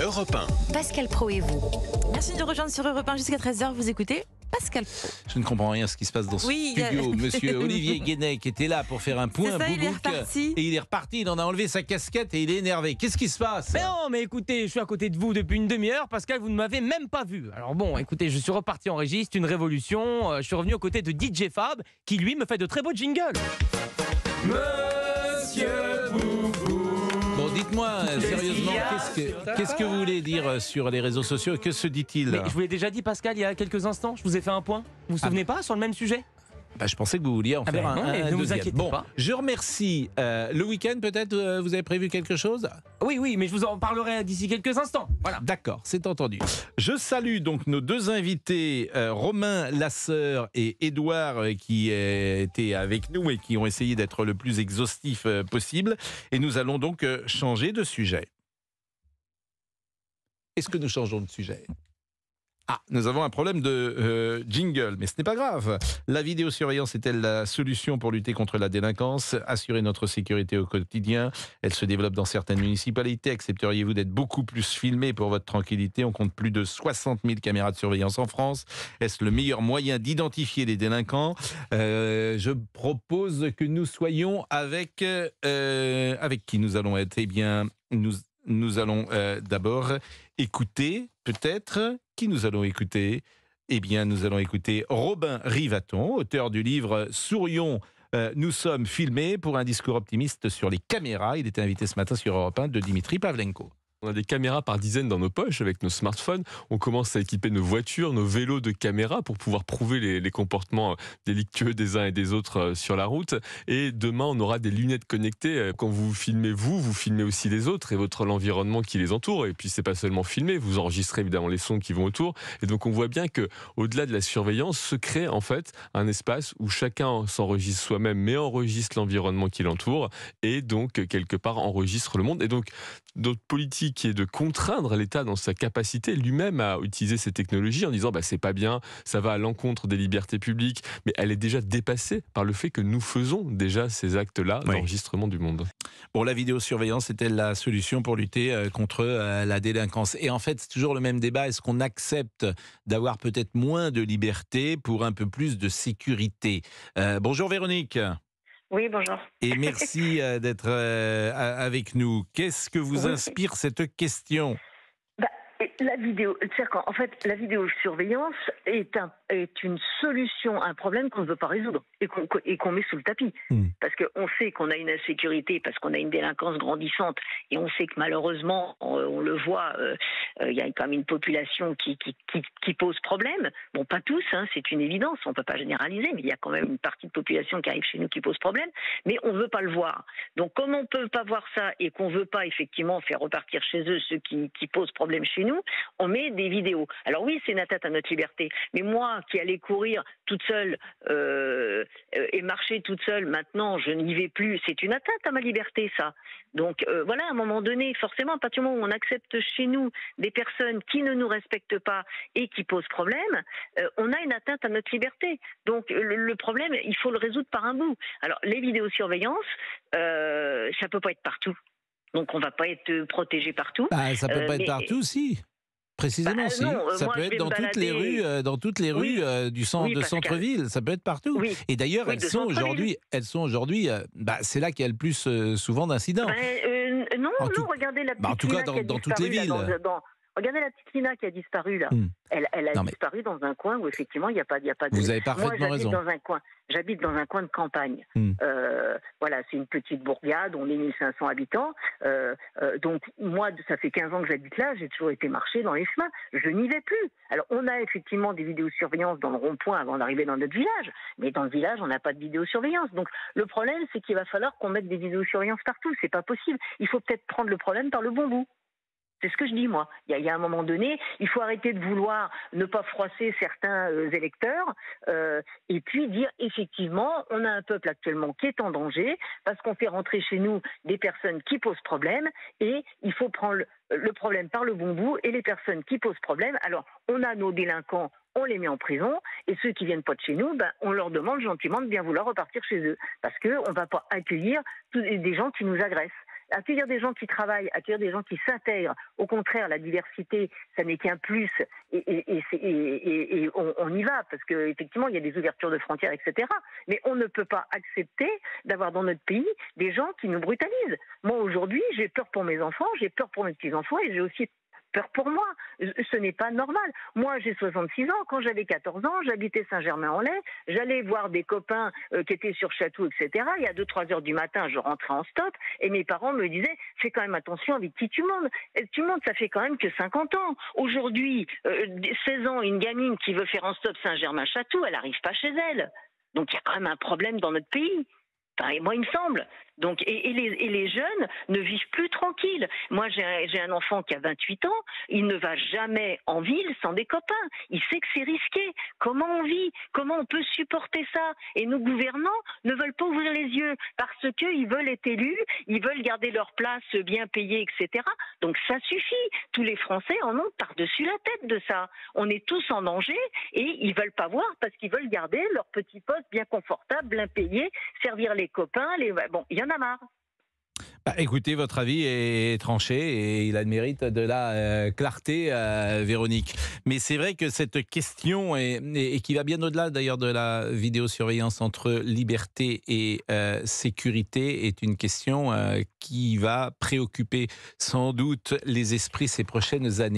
Europe 1. Pascal Pro et vous. Merci de nous rejoindre sur Europe 1 jusqu'à 13h. Vous écoutez Pascal Pro. Je ne comprends rien à ce qui se passe dans ce studio. Monsieur Olivier Guénet qui était là pour faire un point ça, il est boubouk, reparti. et il est reparti, il en a enlevé sa casquette et il est énervé. Qu'est-ce qui se passe? Mais non, mais écoutez, je suis à côté de vous depuis une demi-heure. Pascal, vous ne m'avez même pas vu. Alors bon, écoutez, je suis reparti en régie, c'est une révolution. Je suis revenu aux côtés de DJ Fab, qui lui me fait de très beaux jingles. Monsieur Boubou. Bon, dites-moi sérieusement, qu'est-ce que vous voulez dire sur les réseaux sociaux? Que se dit-il? Mais je vous l'ai déjà dit, Pascal, il y a quelques instants. Je vous ai fait un point. Vous vous souvenez pas sur le même sujet? Je pensais que vous vouliez en faire un ne vous deuxième. inquiétez pas. Je remercie. Le week-end, peut-être, vous avez prévu quelque chose? Oui, mais je vous en parlerai d'ici quelques instants. Voilà. D'accord, c'est entendu. Je salue donc nos deux invités, Romain Lasseur et Édouard, qui étaient avec nous et qui ont essayé d'être le plus exhaustif possible. Et nous allons donc changer de sujet. Est-ce que nous changeons de sujet ? Nous avons un problème de jingle, mais ce n'est pas grave. La vidéosurveillance est-elle la solution pour lutter contre la délinquance, assurer notre sécurité au quotidien? Elle se développe dans certaines municipalités. Accepteriez-vous d'être beaucoup plus filmé pour votre tranquillité? On compte plus de 60 000 caméras de surveillance en France. Est-ce le meilleur moyen d'identifier les délinquants? Je propose que nous soyons avec qui nous allons être? Eh bien, nous allons d'abord écouter, peut-être. Qui nous allons écouter? Eh bien, nous allons écouter Robin Rivaton, auteur du livre Sourions, nous sommes filmés, pour un discours optimiste sur les caméras. Il était invité ce matin sur Europe 1 de Dimitri Pavlenko. On a des caméras par dizaines dans nos poches avec nos smartphones. On commence à équiper nos voitures, nos vélos de caméras pour pouvoir prouver les comportements délictueux des uns et des autres sur la route. Et demain, on aura des lunettes connectées. Quand vous filmez vous filmez aussi les autres et l'environnement qui les entoure. Et puis, c'est pas seulement filmer, vous enregistrez évidemment les sons qui vont autour. Et donc, on voit bien que, au-delà de la surveillance, se crée en fait un espace où chacun s'enregistre soi-même, mais enregistre l'environnement qui l'entoure et donc quelque part enregistre le monde. Et donc, notre politique qui est de contraindre l'État dans sa capacité lui-même à utiliser ces technologies en disant c'est pas bien, ça va à l'encontre des libertés publiques, mais elle est déjà dépassée par le fait que nous faisons déjà ces actes-là d'enregistrement du monde. Bon, la vidéosurveillance est-elle la solution pour lutter contre la délinquance? Et en fait, c'est toujours le même débat. Est-ce qu'on accepte d'avoir peut-être moins de liberté pour un peu plus de sécurité? Bonjour Véronique. Oui, bonjour. Et merci d'être avec nous. Qu'est-ce que vous inspire cette question? La vidéosurveillance est une solution à un problème qu'on ne veut pas résoudre et qu'on met sous le tapis. Parce qu'on sait qu'on a une insécurité, parce qu'on a une délinquance grandissante, et on sait que malheureusement, on le voit, il y a quand même une population qui pose problème. Bon, pas tous, c'est une évidence, on ne peut pas généraliser, mais il y a quand même une partie de population qui arrive chez nous qui pose problème, mais on ne veut pas le voir. Donc comme on ne peut pas voir ça et qu'on ne veut pas effectivement faire repartir chez eux ceux qui posent problème chez nous, on met des vidéos. Alors oui, c'est une atteinte à notre liberté, mais moi qui allais courir toute seule et marcher toute seule, maintenant je n'y vais plus, c'est une atteinte à ma liberté, ça. Donc voilà, à un moment donné, forcément, à partir du moment où on accepte chez nous des personnes qui ne nous respectent pas et qui posent problème, on a une atteinte à notre liberté. Donc le problème, il faut le résoudre par un bout. Alors les vidéosurveillances, ça peut pas être partout. Donc on va pas être protégé partout. Ça peut pas être partout, si. Précisément, si. Ça peut être dans toutes les rues, du centre-ville. Ça peut être partout. Oui. Et d'ailleurs, elles sont aujourd'hui. C'est là qu'il y a le plus souvent d'incidents. Non, regardez la petite. En tout cas, dans toutes les villes. Regardez la petite Lina qui a disparu là. Elle a disparu dans un coin où effectivement il n'y a pas de. Vous avez parfaitement raison. J'habite dans un coin de campagne. Voilà, c'est une petite bourgade, on est 1500 habitants. Donc moi, ça fait 15 ans que j'habite là, j'ai toujours été marcher dans les chemins. Je n'y vais plus. Alors on a effectivement des vidéosurveillances dans le rond-point avant d'arriver dans notre village, mais dans le village on n'a pas de vidéosurveillance. Donc le problème c'est qu'il va falloir qu'on mette des vidéosurveillances partout. C'est pas possible. Il faut peut-être prendre le problème par le bon bout. C'est ce que je dis, moi. Il y a un moment donné, il faut arrêter de vouloir ne pas froisser certains électeurs et puis dire, effectivement, on a un peuple actuellement qui est en danger parce qu'on fait rentrer chez nous des personnes qui posent problème et il faut prendre le problème par le bon bout et les personnes qui posent problème. Alors, on a nos délinquants, on les met en prison et ceux qui viennent pas de chez nous, on leur demande gentiment de bien vouloir repartir chez eux parce qu'on ne va pas accueillir des gens qui nous agressent. Accueillir des gens qui travaillent, accueillir des gens qui s'intègrent. Au contraire, la diversité, ça n'est qu'un plus et on y va parce qu'effectivement, il y a des ouvertures de frontières, etc. Mais on ne peut pas accepter d'avoir dans notre pays des gens qui nous brutalisent. Moi, aujourd'hui, j'ai peur pour mes enfants, j'ai peur pour mes petits-enfants et j'ai aussi peur pour moi. Ce n'est pas normal. Moi, j'ai 66 ans. Quand j'avais 14 ans, j'habitais Saint-Germain-en-Laye. J'allais voir des copains qui étaient sur Chatou, etc. Et à 2-3 heures du matin, je rentrais en stop et mes parents me disaient « Fais quand même attention avec qui tu montes. Tu montes, ça fait quand même que 50 ans. Aujourd'hui, 16 ans, une gamine qui veut faire en stop Saint-Germain-Chatou, elle n'arrive pas chez elle. Donc, il y a quand même un problème dans notre pays. Enfin, moi, il me semble. Donc, et les jeunes ne vivent plus tranquilles. Moi, j'ai un enfant qui a 28 ans. Il ne va jamais en ville sans des copains. Il sait que c'est risqué. Comment on vit? Comment on peut supporter ça? Et nos gouvernants ne veulent pas ouvrir les yeux parce qu'ils veulent être élus, ils veulent garder leur place bien payée, etc. Donc, ça suffit. Tous les Français en ont par-dessus la tête de ça. On est tous en danger et ils veulent pas voir parce qu'ils veulent garder leur petit poste bien confortable, bien payé, servir les copains. Bon, il y en a marre. Bah, écoutez, votre avis est tranché et il a le mérite de la clarté, Véronique. Mais c'est vrai que cette question, et qui va bien au-delà d'ailleurs de la vidéosurveillance entre liberté et sécurité, est une question qui va préoccuper sans doute les esprits ces prochaines années.